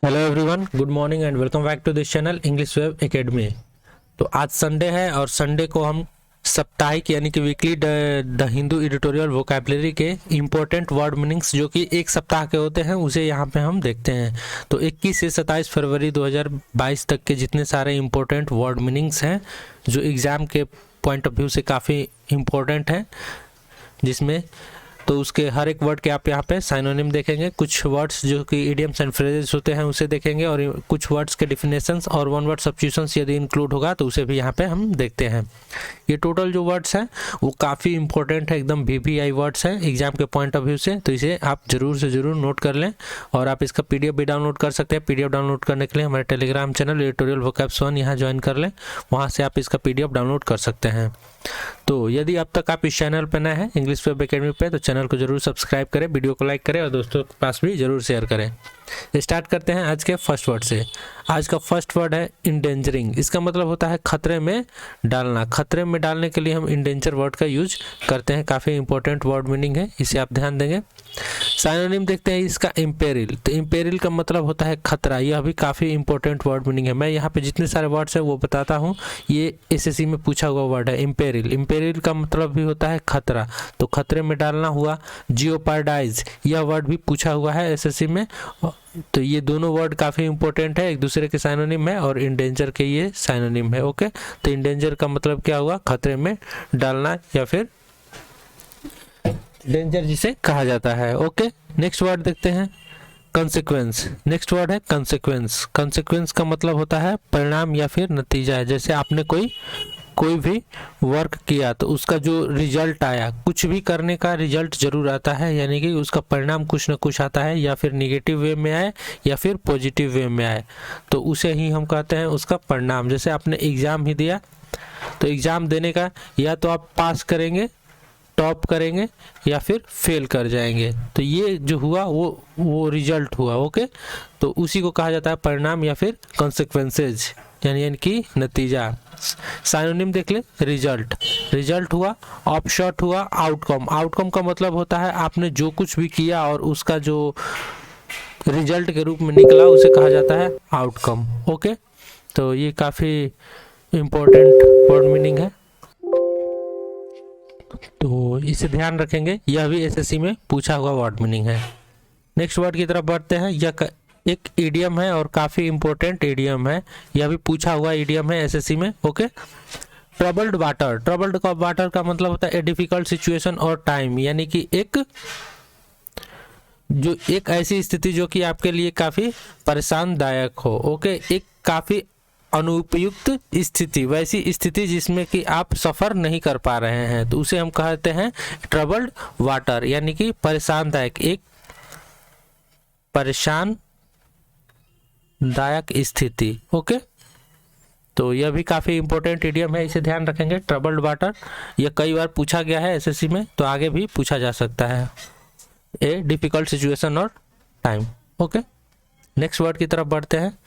Hello everyone, good morning and welcome back to this channel English web academy. तो आज Sunday है और Sunday को हम साप्ताहिक यानी कि weekly the Hindu editorial vocabulary के इम्पोर्टेंट वर्ड मीनिंग्स जो कि एक सप्ताह के होते हैं उसे यहाँ पे हम देखते हैं। तो 21 से 27 फरवरी 2022 तक के जितने सारे इम्पोर्टेंट वर्ड मीनिंग्स हैं जो एग्ज़ाम के पॉइंट ऑफ व्यू से काफ़ी इम्पोर्टेंट हैं, जिसमें तो उसके हर एक वर्ड के आप यहाँ पे साइनोनिम देखेंगे। कुछ वर्ड्स जो कि इडियम्स एंड फ्रेजेस होते हैं उसे देखेंगे और कुछ वर्ड्स के डिफिनेशंस और वन वर्ड सब्स्टिट्यूशंस यदि इंक्लूड होगा तो उसे भी यहाँ पे हम देखते हैं। ये टोटल जो वर्ड्स हैं वो काफ़ी इंपॉर्टेंट है, एकदम VVI वर्ड्स हैं एग्जाम के पॉइंट ऑफ व्यू से, तो इसे आप जरूर से ज़रूर नोट कर लें। और आप इसका PDF भी डाउनलोड कर सकते हैं। PDF डाउनलोड करने के लिए हमारे टेलीग्राम चैनल एडिटोरियल वोकैब्स 1 यहाँ ज्वाइन कर लें, वहाँ से आप इसका PDF डाउनलोड कर सकते हैं। तो यदि अब तक आप इस चैनल पर नए हैं इंग्लिश वेब एकेडमी पे, तो चैनल को जरूर सब्सक्राइब करें, वीडियो को लाइक करें और दोस्तों के पास भी जरूर शेयर करें। स्टार्ट करते हैं आज के फर्स्ट वर्ड से। आज का फर्स्ट वर्ड है इंडेंजरिंग। इसका मतलब होता है खतरे में डालना। खतरे में डालने के लिए हम इंडेंजर वर्ड का यूज करते हैं। काफ़ी इंपॉर्टेंट वर्ड मीनिंग है, इसे आप ध्यान देंगे। साइनोनिम देखते हैं इसका इम्पेरिल। तो इम्पेरिल का मतलब होता है खतरा। यह भी काफ़ी इंपॉर्टेंट वर्ड मीनिंग है। मैं यहाँ पे जितने सारे वर्ड्स हैं वो बताता हूँ। ये SSC में पूछा हुआ वर्ड है इम्पेरिल। इम्पेरिल का मतलब भी होता है खतरा, तो खतरे में डालना हुआ। जियोपार्डाइज, यह वर्ड भी पूछा हुआ है SSC में। तो ये दोनों वर्ड काफ़ी इंपॉर्टेंट है, एक दूसरे के साइनोनिम है और इंडेंजर के ये साइनोनिम है। ओके, तो इंडेंजर का मतलब क्या हुआ? खतरे में डालना या फिर डेंजर जिसे कहा जाता है। ओके, नेक्स्ट वर्ड देखते हैं कंसिक्वेंस। नेक्स्ट वर्ड है कंसिक्वेंस। कंसिक्वेंस का मतलब होता है परिणाम या फिर नतीजा। जैसे आपने कोई भी वर्क किया तो उसका जो रिजल्ट आया, कुछ भी करने का रिजल्ट जरूर आता है, यानी कि उसका परिणाम कुछ ना कुछ आता है, या फिर निगेटिव वे में आए या फिर पॉजिटिव वे में आए, तो उसे ही हम कहते हैं उसका परिणाम। जैसे आपने एग्ज़ाम ही दिया तो एग्ज़ाम देने का या तो आप पास करेंगे, टॉप करेंगे, या फिर फेल कर जाएंगे, तो ये जो हुआ वो रिजल्ट हुआ। ओके, तो उसी को कहा जाता है परिणाम या फिर कॉन्सिक्वेंसेज, यानी कि नतीजा। साइनोनिम देख ले, रिजल्ट। रिजल्ट हुआ, ऑपशॉट हुआ, आउटकम। आउटकम का मतलब होता है आपने जो कुछ भी किया और उसका जो रिजल्ट के रूप में निकला उसे कहा जाता है आउटकम। ओके, तो ये काफ़ी इम्पोर्टेंट वर्ड मीनिंग है, तो इसे ध्यान रखेंगे। यह भी SSC में पूछा हुआ वर्ड मीनिंग है। नेक्स्ट वर्ड की तरफ बढ़ते हैं। यह एक इडियम है और काफ़ी इंपॉर्टेंट इडियम है। यह भी पूछा हुआ इडियम है SSC में। Okay, troubled water. ट्रबल्ड का वाटर का मतलब होता है ए डिफिकल्ट सिचुएशन और टाइम, यानी कि एक ऐसी स्थिति जो कि आपके लिए काफ़ी परेशानदायक हो। ओके, एक काफ़ी अनुपयुक्त स्थिति, वैसी स्थिति जिसमें कि आप सफ़र नहीं कर पा रहे हैं, तो उसे हम कहते हैं ट्रबल्ड वाटर, यानी कि परेशानदायक, एक परेशानदायक स्थिति। ओके, तो यह भी काफ़ी इंपॉर्टेंट इडियम है, इसे ध्यान रखेंगे। ट्रबल्ड वाटर, यह कई बार पूछा गया है SSC में, तो आगे भी पूछा जा सकता है। ए डिफिकल्ट सिचुएशन और टाइम। ओके, नेक्स्ट वर्ड की तरफ बढ़ते हैं।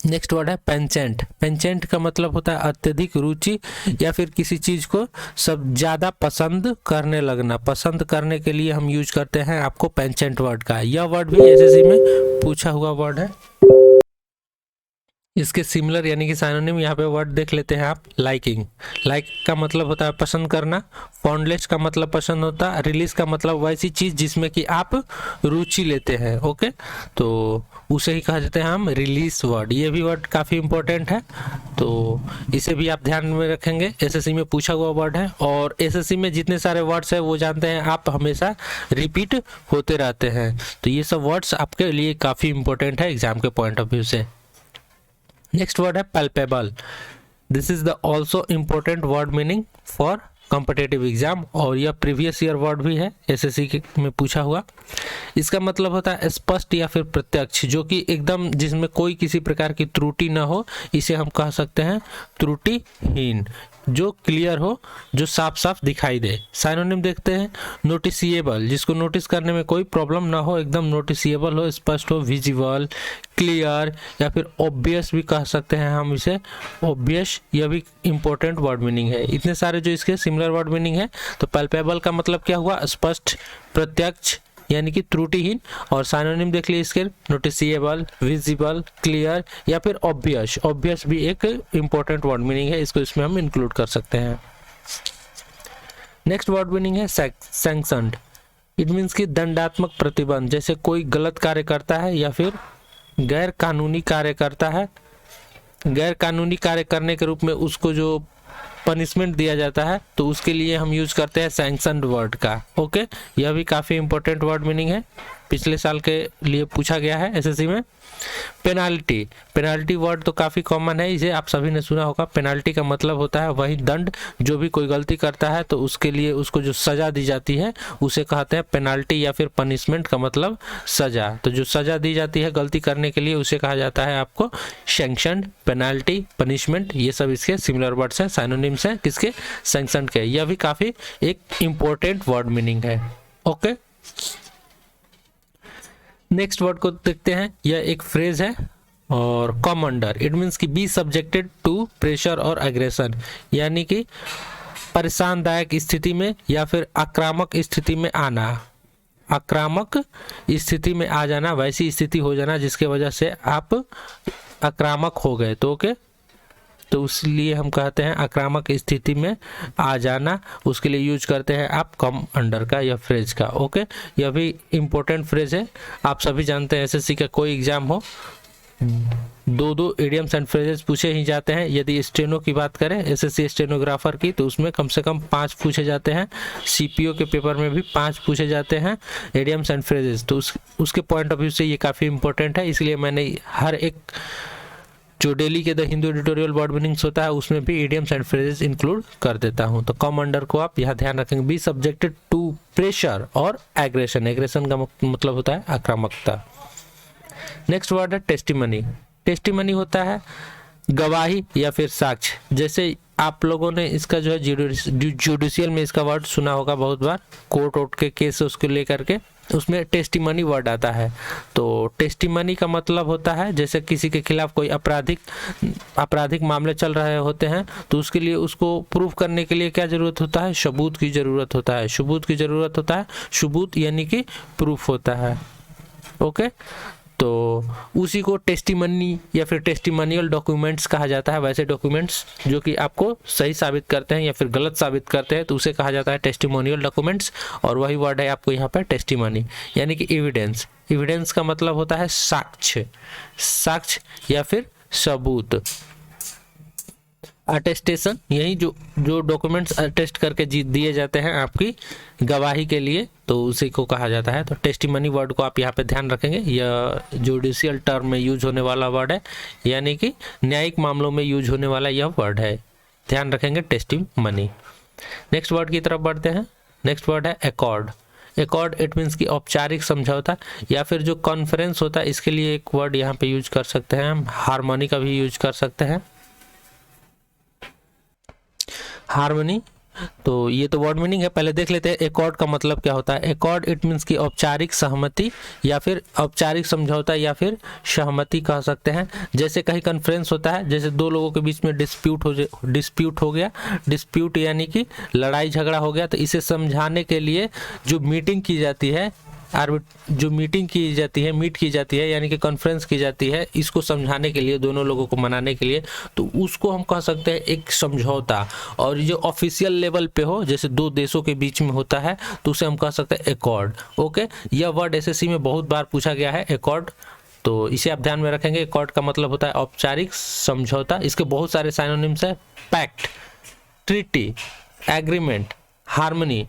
नेक्स्ट वर्ड है पेंचेंट। पेंचेंट का मतलब होता है अत्यधिक रुचि या फिर किसी चीज़ को सब ज़्यादा पसंद करने लगना। पसंद करने के लिए हम यूज करते हैं आपको पेंचेंट वर्ड का। यह वर्ड भी SSC में पूछा हुआ वर्ड है। इसके सिमिलर यानी कि साइनोनिम यहाँ पे वर्ड देख लेते हैं आप। लाइकिंग। लाइक का मतलब होता है पसंद करना। फॉन्डलेस का मतलब पसंद होता है। रिलीज का मतलब वैसी चीज़ जिसमें कि आप रुचि लेते हैं। ओके, तो उसे ही कहा जाते हैं हम रिलीज वर्ड। ये भी वर्ड काफ़ी इंपॉर्टेंट है, तो इसे भी आप ध्यान में रखेंगे। SSC में पूछा हुआ वर्ड है और SSC में जितने सारे वर्ड्स हैं वो जानते हैं आप हमेशा रिपीट होते रहते हैं, तो ये सब वर्ड्स आपके लिए काफ़ी इंपॉर्टेंट है एग्जाम के पॉइंट ऑफ व्यू से। नेक्स्ट वर्ड है palpable। This is the also important word meaning for competitive exam, और यह प्रीवियस ईयर वर्ड भी है SSC में पूछा हुआ। इसका मतलब होता है स्पष्ट या फिर प्रत्यक्ष, जो कि एकदम जिसमें कोई किसी प्रकार की त्रुटि ना हो, इसे हम कह सकते हैं त्रुटिहीन। जो क्लियर हो, जो साफ साफ दिखाई दे। साइनोनिम देखते हैं। नोटिसिएबल, जिसको नोटिस करने में कोई प्रॉब्लम ना हो, एकदम नोटिसिएबल हो, स्पष्ट हो, विजिबल, क्लियर, या फिर ऑब्वियस भी कह सकते हैं हम इसे। ऑब्वियस, यह भी इंपॉर्टेंट वर्ड मीनिंग है। इतने सारे जो इसके सिमिलर वर्ड मीनिंग है। तो पैल्पेबल का मतलब क्या हुआ? स्पष्ट, प्रत्यक्ष, यानी कि त्रुटिहीन, और साइनोनिम देख लीजिए इसके, नोटिसिएबल, विजिबल, क्लियर या फिर ऑब्वियस। ऑब्वियस भी एक इंपॉर्टेंट वर्ड मीनिंग है, इसको इसमें हम इंक्लूड कर सकते हैं। नेक्स्ट वर्ड मीनिंग है सैंक्शनड। इट मीन्स कि दंडात्मक प्रतिबंध, जैसे कोई गलत कार्य करता है या फिर गैर कानूनी कार्य करता है, गैर कानूनी कार्य करने के रूप में उसको जो पनिशमेंट दिया जाता है तो उसके लिए हम यूज करते हैं सैंक्शनड वर्ड का। ओके, यह भी काफ़ी इंपॉर्टेंट वर्ड मीनिंग है, पिछले साल के लिए पूछा गया है एसएससी में। पेनाल्टी, पेनाल्टी वर्ड तो काफ़ी कॉमन है, इसे आप सभी ने सुना होगा। पेनाल्टी का मतलब होता है वही दंड, जो भी कोई गलती करता है तो उसके लिए उसको जो सज़ा दी जाती है उसे कहते हैं पेनाल्टी, या फिर पनिशमेंट का मतलब सज़ा। तो जो सज़ा दी जाती है गलती करने के लिए उसे कहा जाता है आपको सैंक्शनड, पेनाल्टी, पनिशमेंट, ये सब इसके सिमिलर वर्ड्स हैं, साइनोनिम्स हैं किसके, सैंक्शनड के। यह भी काफ़ी एक इम्पोर्टेंट वर्ड मीनिंग है। ओके, नेक्स्ट वर्ड को देखते हैं। यह एक फ्रेज है और कम अंडर। इट मीन्स कि बी सब्जेक्टेड टू प्रेशर और एग्रेशन, यानी कि परेशानदायक स्थिति में या फिर आक्रामक स्थिति में आना, आक्रामक स्थिति में आ जाना, वैसी स्थिति हो जाना जिसके वजह से आप आक्रामक हो गए। तो ओके, तो इसलिए हम कहते हैं आक्रामक स्थिति में आ जाना, उसके लिए यूज करते हैं आप कम अंडर का या फ्रेज का। ओके, यह भी इम्पोर्टेंट फ्रेज है, आप सभी जानते हैं एसएससी का कोई एग्जाम हो दो इडियम्स एंड फ्रेजेस पूछे ही जाते हैं। यदि स्टेनो की बात करें, एसएससी स्टेनोग्राफर की, तो उसमें कम से कम 5 पूछे जाते हैं। सीपीओ के पेपर में भी 5 पूछे जाते हैं इडियम्स एंड फ्रेजेस। तो उसके पॉइंट ऑफ व्यू से ये काफ़ी इंपॉर्टेंट है, इसलिए मैंने हर एक जो डेली के the Hindu editorial word meanings होता है उसमें भी इडियम्स एंड फ्रेजेस इंक्लूड कर देता हूं। तो कम अंडर को आप यहाँ ध्यान रखेंगे, बी सब्जेक्टेड टू प्रेशर और एग्रेशन। एग्रेशन का मतलब होता है आक्रामकता। नेक्स्ट वर्ड है टेस्टिमनी। टेस्टिमनी होता है गवाही या फिर साक्ष्य। जैसे आप लोगों ने इसका जो है जुडिशियल में इसका वर्ड सुना होगा बहुत बार, कोर्ट वोर्ट के केस उसको लेकर के, उसमें टेस्टिमनी वर्ड आता है। तो टेस्टिमनी का मतलब होता है जैसे किसी के खिलाफ कोई आपराधिक मामले चल रहे होते हैं तो उसके लिए उसको प्रूफ करने के लिए क्या जरूरत होता है, सबूत की जरूरत होता है। सबूत की जरूरत होता है, सबूत यानी कि प्रूफ होता है। ओके, तो उसी को टेस्टिमनी या फिर टेस्टिमोनियल डॉक्यूमेंट्स कहा जाता है। वैसे डॉक्यूमेंट्स जो कि आपको सही साबित करते हैं या फिर गलत साबित करते हैं तो उसे कहा जाता है टेस्टिमोनियल डॉक्यूमेंट्स, और वही वर्ड है आपको यहाँ पर टेस्टिमनी, यानी कि एविडेंस। एविडेंस का मतलब होता है साक्ष्य, साक्ष्य या फिर सबूत। अटेस्टेशन, यही जो डॉक्यूमेंट्स अटेस्ट करके दिए जाते हैं आपकी गवाही के लिए, तो उसी को कहा जाता है। तो टेस्टिमनी वर्ड को आप यहाँ पे ध्यान रखेंगे, यह जुडिशियल टर्म में यूज होने वाला वर्ड है, यानी कि न्यायिक मामलों में यूज होने वाला यह वर्ड है, ध्यान रखेंगे टेस्टिमनी। नेक्स्ट वर्ड की तरफ बढ़ते हैं। नेक्स्ट वर्ड है एकॉर्ड। एकॉर्ड, इट मीन्स की औपचारिक समझौता या फिर जो कॉन्फ्रेंस होता है, इसके लिए एक वर्ड यहाँ पे यूज कर सकते हैं हम, हार्मनी का भी यूज कर सकते हैं, हार्मनी। तो ये तो वर्ड मीनिंग है, पहले देख लेते हैं एकॉर्ड का मतलब क्या होता है। एकॉर्ड, इट मीन्स की औपचारिक सहमति या फिर औपचारिक समझौता या फिर सहमति कह सकते हैं। जैसे कहीं कॉन्फ्रेंस होता है, जैसे दो लोगों के बीच में डिस्प्यूट हो गया, डिस्प्यूट यानी कि लड़ाई झगड़ा हो गया, तो इसे समझाने के लिए जो मीटिंग की जाती है, जो मीटिंग की जाती है, मीट की जाती है यानी कि कॉन्फ्रेंस की जाती है, इसको समझाने के लिए, दोनों लोगों को मनाने के लिए, तो उसको हम कह सकते हैं एक समझौता। और जो ऑफिशियल लेवल पे हो, जैसे दो देशों के बीच में होता है, तो उसे हम कह सकते हैं एकॉर्ड। ओके, यह वर्ड एसएससी में बहुत बार पूछा गया है, एकॉर्ड, तो इसे आप ध्यान में रखेंगे। एकॉर्ड का मतलब होता है औपचारिक समझौता। इसके बहुत सारे साइनोनिम्स है, पैक्ट, ट्रीटी, एग्रीमेंट, हार्मनी,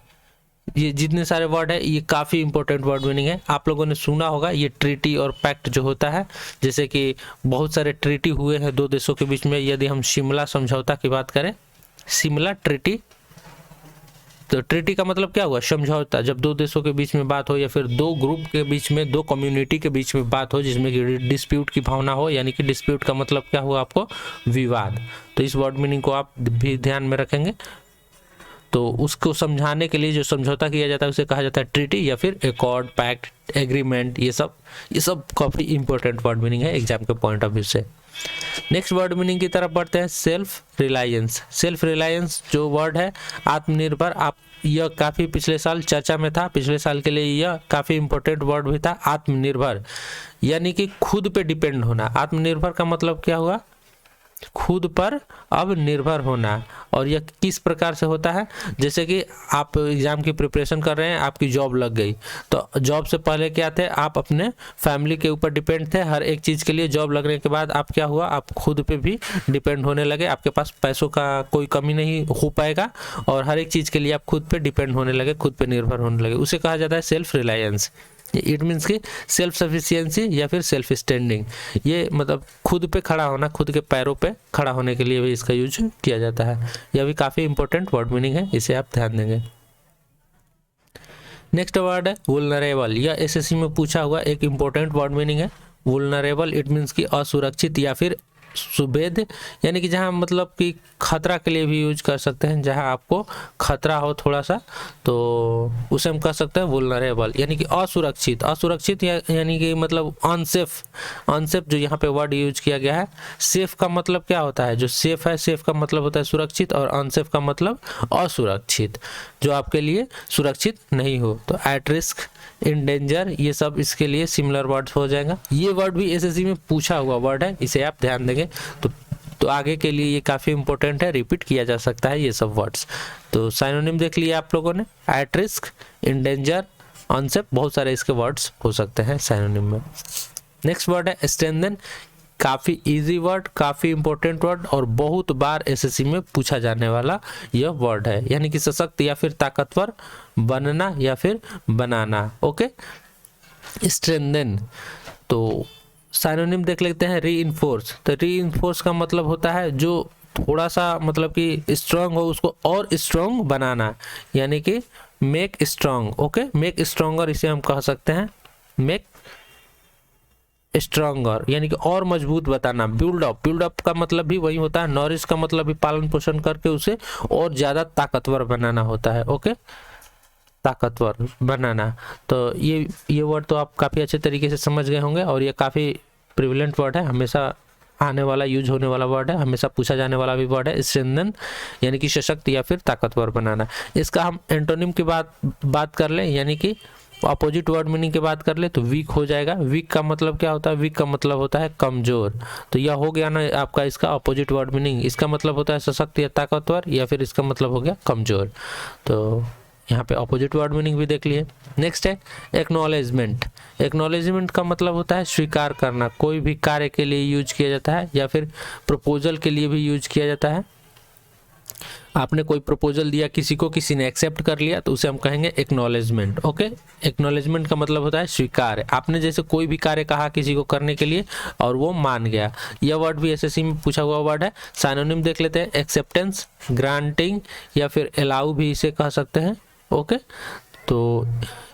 ये जितने सारे वर्ड है ये काफ़ी इंपॉर्टेंट वर्ड मीनिंग है। आप लोगों ने सुना होगा ये ट्रीटी और पैक्ट जो होता है, जैसे कि बहुत सारे ट्रीटी हुए हैं दो देशों के बीच में। यदि हम शिमला समझौता की बात करें, शिमला ट्रीटी, तो ट्रीटी का मतलब क्या हुआ, समझौता। जब दो देशों के बीच में बात हो या फिर दो ग्रुप के बीच में, दो कम्युनिटी के बीच में बात हो जिसमें कि डिस्प्यूट की भावना हो, यानी कि डिस्प्यूट का मतलब क्या हुआ आपको, विवाद। तो इस वर्ड मीनिंग को आप भी ध्यान में रखेंगे। तो उसको समझाने के लिए जो समझौता किया जाता है उसे कहा जाता है ट्रीटी या फिर एकॉर्ड, पैक्ट, एग्रीमेंट। ये सब काफ़ी इंपॉर्टेंट वर्ड मीनिंग है एग्जाम के पॉइंट ऑफ व्यू से। नेक्स्ट वर्ड मीनिंग की तरफ बढ़ते हैं, सेल्फ रिलायंस। सेल्फ रिलायंस जो वर्ड है, आत्मनिर्भर, आप यह काफ़ी पिछले साल चर्चा में था, पिछले साल के लिए यह काफ़ी इम्पोर्टेंट वर्ड भी था, आत्मनिर्भर, यानी कि खुद पे डिपेंड होना। आत्मनिर्भर का मतलब क्या हुआ? खुद पर अब निर्भर होना। और यह किस प्रकार से होता है? जैसे कि आप एग्ज़ाम की प्रिपरेशन कर रहे हैं, आपकी जॉब लग गई, तो जॉब से पहले क्या थे? आप अपने फैमिली के ऊपर डिपेंड थे हर एक चीज़ के लिए। जॉब लगने के बाद आप क्या हुआ? आप खुद पे भी डिपेंड होने लगे, आपके पास पैसों का कोई कमी नहीं हो पाएगा और हर एक चीज़ के लिए आप खुद पे डिपेंड होने लगे, खुद पे निर्भर होने लगे। उसे कहा जाता है सेल्फ रिलायंस। इट मीन्स कि सेल्फ सफिशियंसी या फिर सेल्फ स्टैंडिंग, ये मतलब खुद पे खड़ा होना, खुद के पैरों पे खड़ा होने के लिए भी इसका यूज किया जाता है। यह भी काफ़ी इंपॉर्टेंट वर्ड मीनिंग है, इसे आप ध्यान देंगे। नेक्स्ट वर्ड है वुल्नरेबल। यह एसएससी में पूछा हुआ एक इंपॉर्टेंट वर्ड मीनिंग है। वुल्नरेबल इट मीन्स कि असुरक्षित या फिर सुभेद, यानी कि जहाँ मतलब कि खतरा के लिए भी यूज कर सकते हैं, जहाँ आपको खतरा हो थोड़ा सा, तो उसे हम कह सकते हैं वुल्नरेबल, यानी कि असुरक्षित। असुरक्षित यानी कि मतलब अनसेफ। अनसेफ जो यहाँ पे वर्ड यूज किया गया है। सेफ का मतलब क्या होता है? जो सेफ है, सेफ का मतलब होता है सुरक्षित, और अनसेफ का मतलब असुरक्षित, जो आपके लिए सुरक्षित नहीं हो। तो एट रिस्क, इन डेंजर, ये सब इसके लिए सिमिलर वर्ड्स हो जाएगा। ये वर्ड भी एसएससी में पूछा हुआ वर्ड है, इसे आप ध्यान देंगे तो आगे के लिए ये काफ़ी इंपॉर्टेंट है, रिपीट किया जा सकता है ये सब वर्ड्स। तो साइनोनिम देख लिया आप लोगों ने, at risk, in danger, unsafe, बहुत सारे इसके वर्ड्स हो सकते हैं साइनोनिम में। नेक्स्ट वर्ड है स्ट्रेंथन। काफ़ी इजी वर्ड, काफ़ी इंपॉर्टेंट वर्ड और बहुत बार एसएससी में पूछा जाने वाला यह वर्ड है, यानी कि सशक्त या फिर ताकतवर बनना या फिर बनाना। Okay, strengthen. तो साइनोनिम देख लेते हैं रीइंफोर्स। तो रीइंफोर्स का मतलब होता है जो थोड़ा सा मतलब कि स्ट्रांग हो, उसको और स्ट्रांग बनाना, यानी कि make strong. Okay, make stronger इसे हम कह सकते हैं, मेक स्ट्रांगर यानी कि और मजबूत बताना। बिल्ड अप, बिल्ड अप का मतलब भी वही होता है। नॉरिश का मतलब भी पालन पोषण करके उसे और ज़्यादा ताकतवर बनाना होता है। ओके, ताकतवर बनाना। तो ये वर्ड तो आप काफ़ी अच्छे तरीके से समझ गए होंगे और ये काफ़ी प्रिविलेंट वर्ड है, हमेशा आने वाला, यूज होने वाला वर्ड है, हमेशा पूछा जाने वाला भी वर्ड है। स्ट्रेंथन यानी कि सशक्त या फिर ताकतवर बनाना। इसका हम एंटोनिम की बात कर लें, यानी कि अपोजिट वर्ड मीनिंग की बात कर ले तो वीक हो जाएगा। वीक का मतलब क्या होता है? वीक का मतलब होता है कमजोर। तो यह हो गया ना आपका इसका अपोजिट वर्ड मीनिंग। इसका मतलब होता है सशक्त या ताकतवर, या फिर इसका मतलब हो गया कमजोर। तो यहाँ पे अपोजिट वर्ड मीनिंग भी देख लिए। नेक्स्ट है एक्नॉलेजमेंट। एक्नॉलेजमेंट का मतलब होता है स्वीकार करना। कोई भी कार्य के लिए यूज किया जाता है या फिर प्रपोजल के लिए भी यूज किया जाता है। आपने कोई प्रपोजल दिया किसी को, किसी ने एक्सेप्ट कर लिया, तो उसे हम कहेंगे एक्नॉलेजमेंट। ओके, एक्नॉलेजमेंट का मतलब होता है स्वीकार। आपने जैसे कोई भी कार्य कहा किसी को करने के लिए और वो मान गया। यह वर्ड भी एसएससी में पूछा हुआ वर्ड है। साइनोनिम देख लेते हैं, एक्सेप्टेंस, ग्रांटिंग या फिर अलाउ भी इसे कह सकते हैं। ओके, तो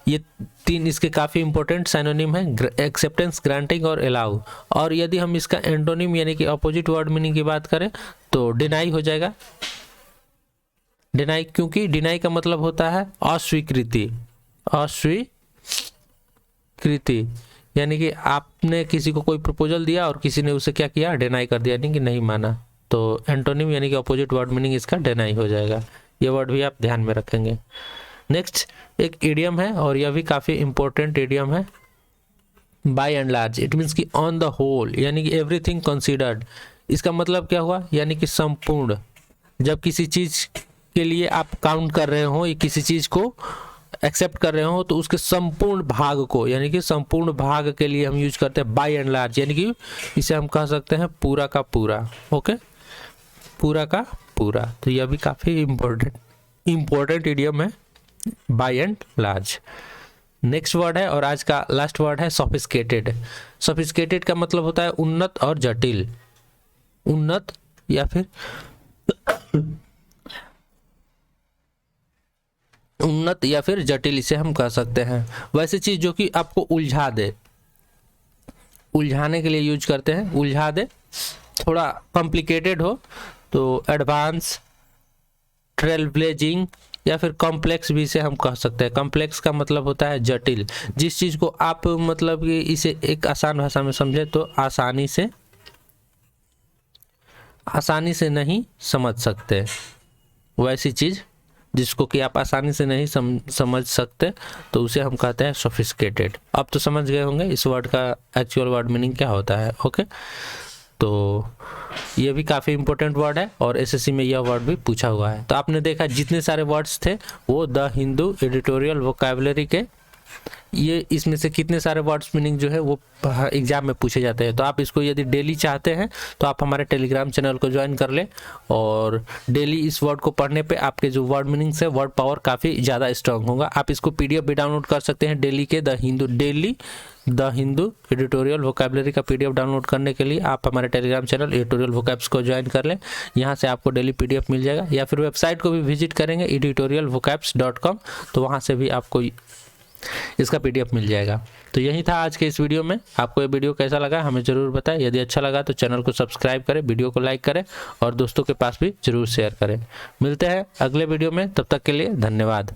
ये तीन इसके काफ़ी इंपॉर्टेंट साइनोनिम है, एक्सेप्टेंस, ग्रांटिंग और अलाउ। और यदि हम इसका एंटोनिम यानी कि अपोजिट वर्ड मीनिंग की बात करें तो डिनाई हो जाएगा। डिनाई, क्योंकि डिनाई का मतलब होता है अस्वीकृति। अस्वीकृति यानी कि आपने किसी को कोई प्रपोजल दिया और किसी ने उसे क्या किया? डिनाई कर दिया, यानी कि नहीं माना। तो एंटोनिम यानी कि अपोजिट वर्ड मीनिंग इसका डिनाई हो जाएगा। ये वर्ड भी आप ध्यान में रखेंगे। नेक्स्ट एक इडियम है और यह भी काफ़ी इंपॉर्टेंट इडियम है, by and large. It means कि ऑन द होल, यानी कि एवरीथिंग कंसीडर्ड। इसका मतलब क्या हुआ? यानी कि संपूर्ण। जब किसी चीज़ के लिए आप काउंट कर रहे हो या किसी चीज़ को एक्सेप्ट कर रहे हो तो उसके संपूर्ण भाग को, यानी कि संपूर्ण भाग के लिए हम यूज करते हैं बाय एंड लार्ज, यानी कि इसे हम कह सकते हैं पूरा का पूरा। ओके, पूरा का पूरा। तो यह भी काफ़ी इंपॉर्टेंट इडियम है, by and large. Next word है और आज का लास्ट वर्ड है सोफिस्टिकेटेड। सोफिस्टिकेटेड का मतलब होता है उन्नत और जटिल। उन्नत या फिर उन्नत या फिर जटिल इसे हम कह सकते हैं। वैसी चीज जो कि आपको उलझा दे, उलझाने के लिए यूज करते हैं, उलझा दे, थोड़ा कॉम्प्लिकेटेड हो तो एडवांस, ट्रेलब्लेजिंग या फिर कॉम्प्लेक्स भी इसे हम कह सकते हैं। कॉम्प्लेक्स का मतलब होता है जटिल। जिस चीज़ को आप मतलब कि इसे एक आसान भाषा में समझे तो आसानी से नहीं समझ सकते, वैसी चीज़ जिसको कि आप आसानी से नहीं समझ सकते, तो उसे हम कहते हैं सोफिस्टिकेटेड। अब तो समझ गए होंगे इस वर्ड का एक्चुअल वर्ड मीनिंग क्या होता है। ओके, तो ये भी काफ़ी इंपॉर्टेंट वर्ड है और एसएससी में यह वर्ड भी पूछा हुआ है। तो आपने देखा जितने सारे वर्ड्स थे वो द हिंदू एडिटोरियल वोकैबुलरी के, ये इसमें से कितने सारे वर्ड्स मीनिंग जो है वो एग्जाम में पूछे जाते हैं। तो आप इसको यदि डेली चाहते हैं तो आप हमारे टेलीग्राम चैनल को ज्वाइन कर लें, और डेली इस वर्ड को पढ़ने पे आपके जो वर्ड मीनिंग्स है वर्ड पावर काफ़ी ज़्यादा स्ट्रांग होगा। आप इसको पीडीएफ भी डाउनलोड कर सकते हैं डेली के द हिंदू एडिटोरियल वोकैबुलरी का पीडीएफ डाउनलोड करने के लिए आप हमारे टेलीग्राम चैनल एडिटोरियल वोकैब्स को ज्वाइन कर लें। यहाँ से आपको डेली पीडीएफ मिल जाएगा, या फिर वेबसाइट को भी विजिट करेंगे editorialvocabs.com, तो वहाँ से भी आपको इसका पीडीएफ मिल जाएगा। तो यही था आज के इस वीडियो में। आपको ये वीडियो कैसा लगा हमें ज़रूर बताएं। यदि अच्छा लगा तो चैनल को सब्सक्राइब करें, वीडियो को लाइक करें और दोस्तों के पास भी ज़रूर शेयर करें। मिलते हैं अगले वीडियो में, तब तक के लिए धन्यवाद।